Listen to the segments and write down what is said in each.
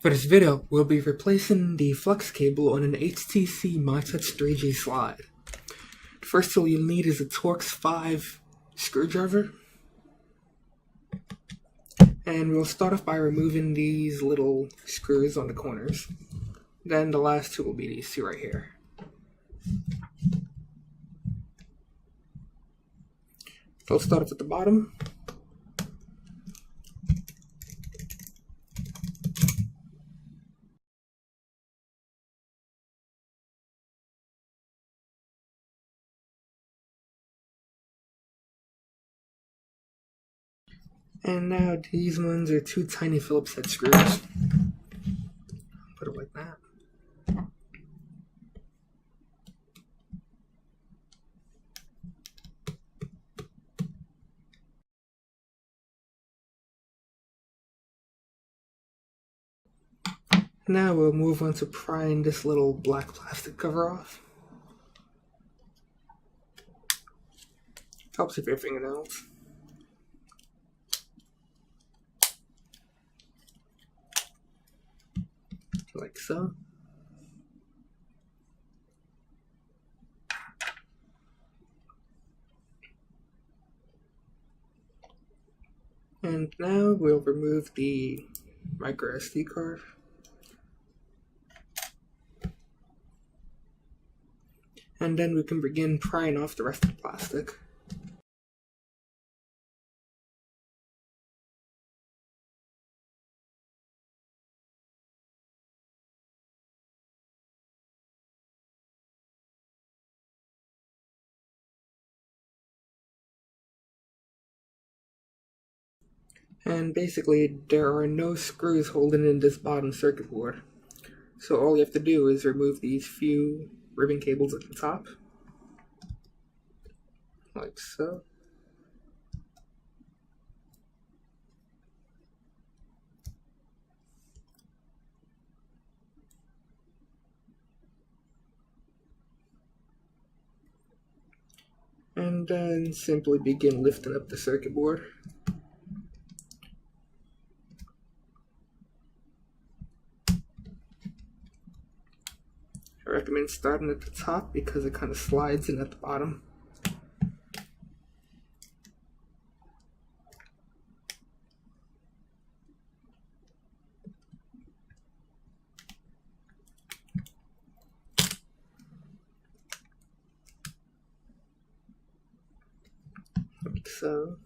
For this video, we'll be replacing the flux cable on an HTC MyTouch 3G slide. The first tool you'll need is a Torx 5 screwdriver. And we'll start off by removing these little screws on the corners. Then the last two will be these two right here. So we'll start off at the bottom. And now these ones are two tiny Phillips head screws. Put it like that. Now we'll move on to prying this little black plastic cover off. Helps with your fingernails. Like so. And now we'll remove the micro SD card. And then we can begin prying off the rest of the plastic. And basically, there are no screws holding in this bottom circuit board. So all you have to do is remove these few ribbon cables at the top. Like so. And then simply begin lifting up the circuit board. I recommend starting at the top because it kind of slides in at the bottom. Like so.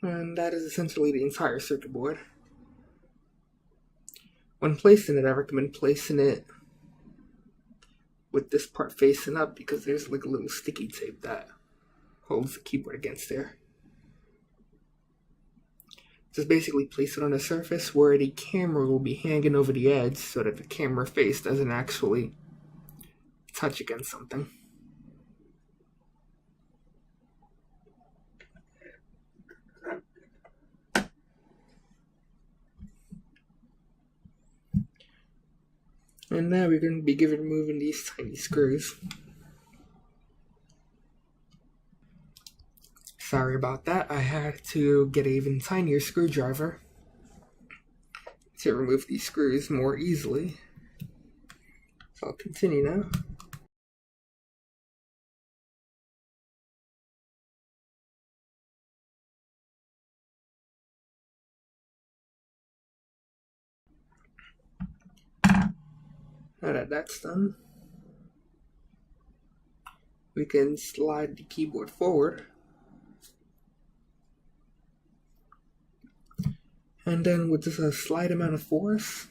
And that is essentially the entire circuit board. When placing it, I recommend placing it with this part facing up because there's like a little sticky tape that holds the keyboard against there. Just basically place it on a surface where the camera will be hanging over the edge so that the camera face doesn't actually touch against something. And now we're going to begin removing these tiny screws. Sorry about that, I had to get an even tinier screwdriver to remove these screws more easily. So I'll continue now. Now that that's done, we can slide the keyboard forward. And then with just a slight amount of force,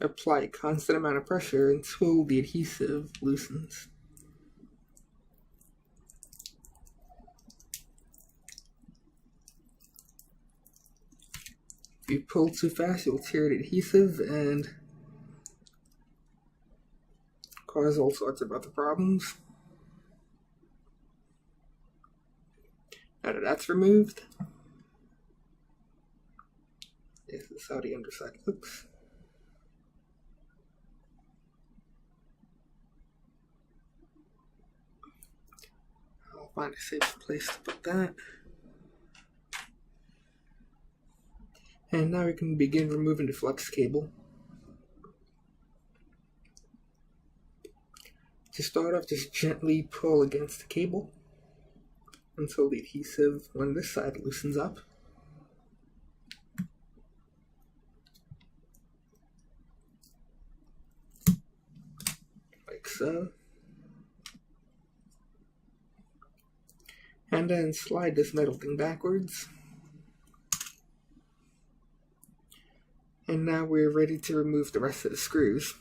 apply a constant amount of pressure until the adhesive loosens. If you pull too fast, you'll tear the adhesive and cause all sorts of other problems. Now that that's removed, this is how the underside looks. Find a safe place to put that. And now we can begin removing the flex cable. To start off, just gently pull against the cable until the adhesive on this side loosens up. Like so. And then slide this metal thing backwards. And now we're ready to remove the rest of the screws.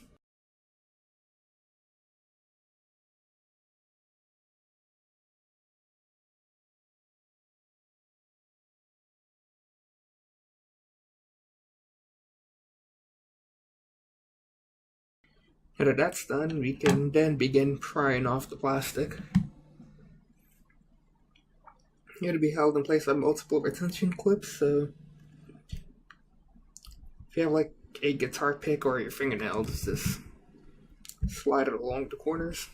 After that's done, we can then begin prying off the plastic. It'll be held in place by multiple retention clips, so if you have like a guitar pick or your fingernails, just slide it along the corners.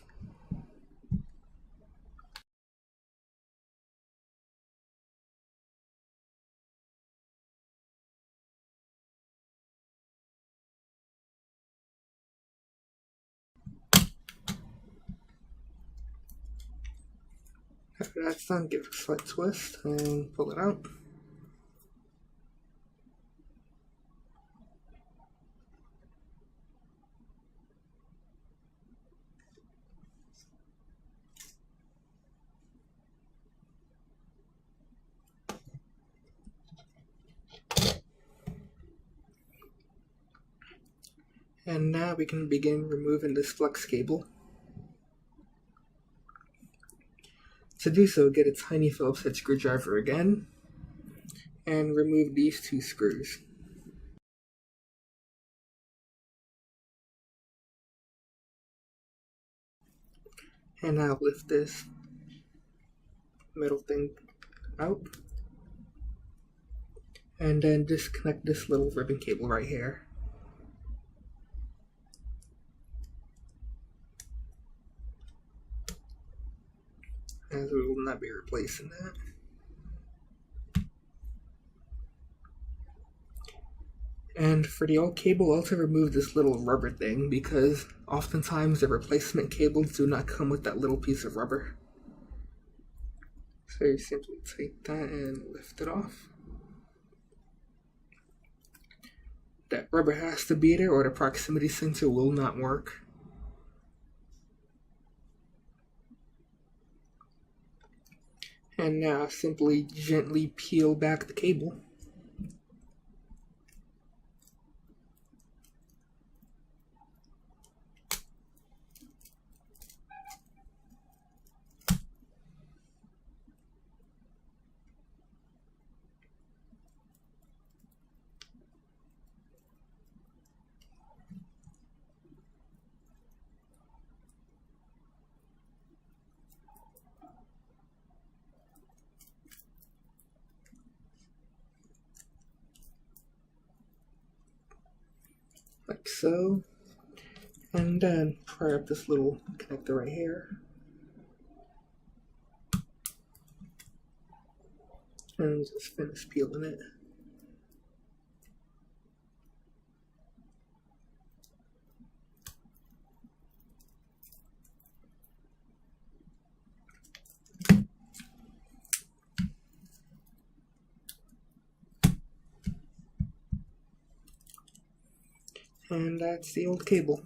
After that's done, give it a slight twist and pull it out. And now we can begin removing this flex cable. To do so, get a tiny Phillips head screwdriver again, and remove these two screws. And now lift this metal thing out, and then disconnect this little ribbon cable right here. As we will not be replacing that. And for the old cable, I'll also remove this little rubber thing because oftentimes the replacement cables do not come with that little piece of rubber. So you simply take that and lift it off. That rubber has to be there or the proximity sensor will not work. And now simply gently peel back the cable. Like so, and then pry up this little connector right here, and just finish peeling it. And that's the old cable.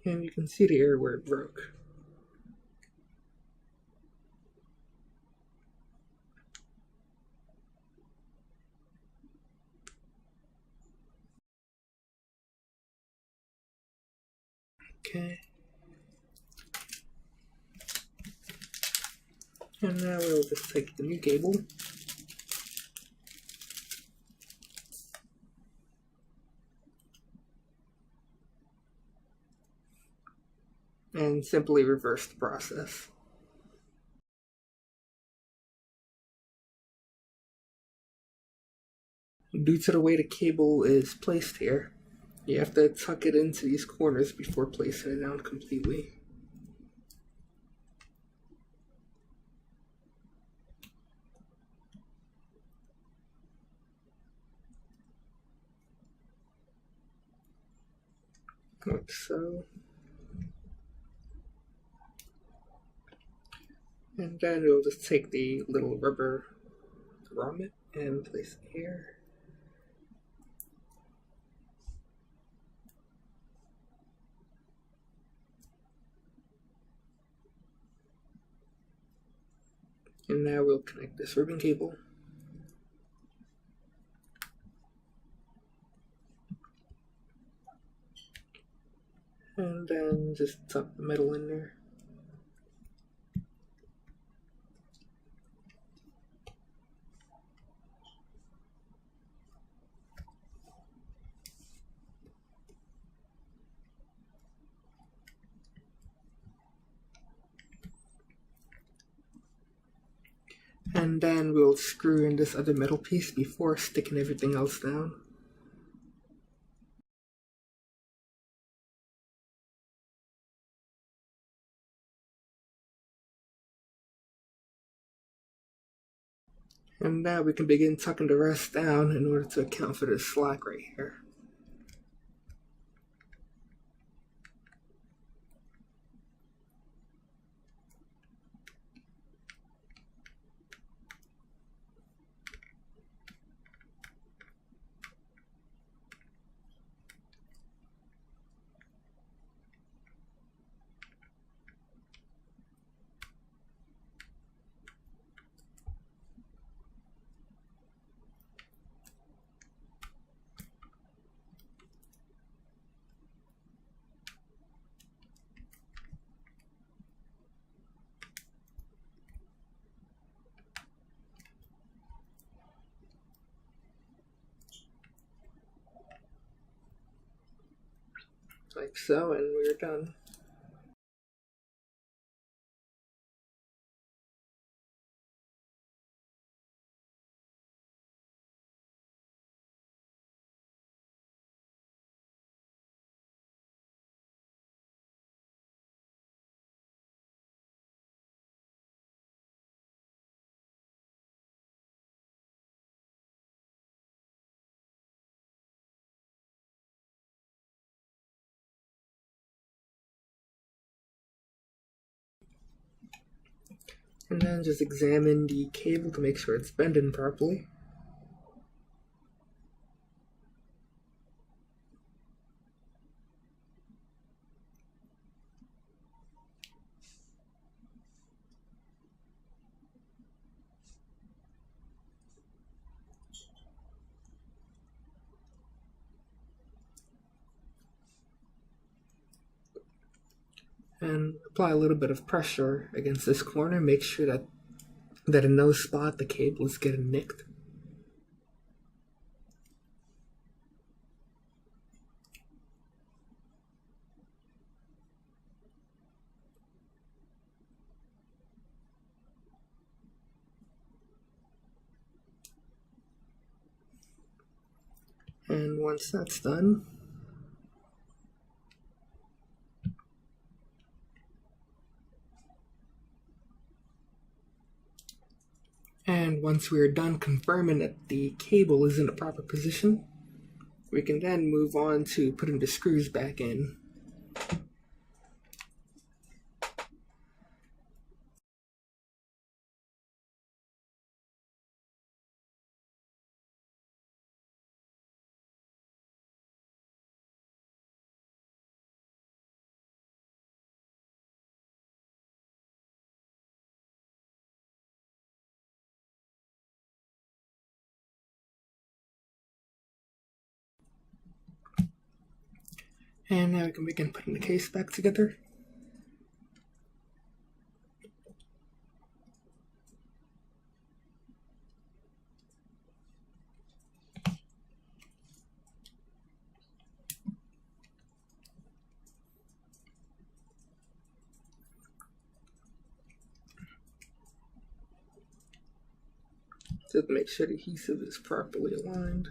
And you can see the area where it broke. Okay. And now we'll just take the new cable and simply reverse the process. Due to the way the cable is placed here, You have to tuck it into these corners before placing it down completely. Like so. And then we'll just take the little rubber grommet and place it here. And now we'll connect this ribbon cable. And then just tuck the metal in there. And then we'll screw in this other metal piece before sticking everything else down. And now we can begin tucking the rest down in order to account for this slack right here. Like so, and we're done. And then just examine the cable to make sure it's bending properly. And apply a little bit of pressure against this corner. Make sure that in no spot the cable is getting nicked. And once that's done, and once we're done confirming that the cable is in the proper position, we can then move on to putting the screws back in. And now we can begin putting the case back together. Just make sure the adhesive is properly aligned.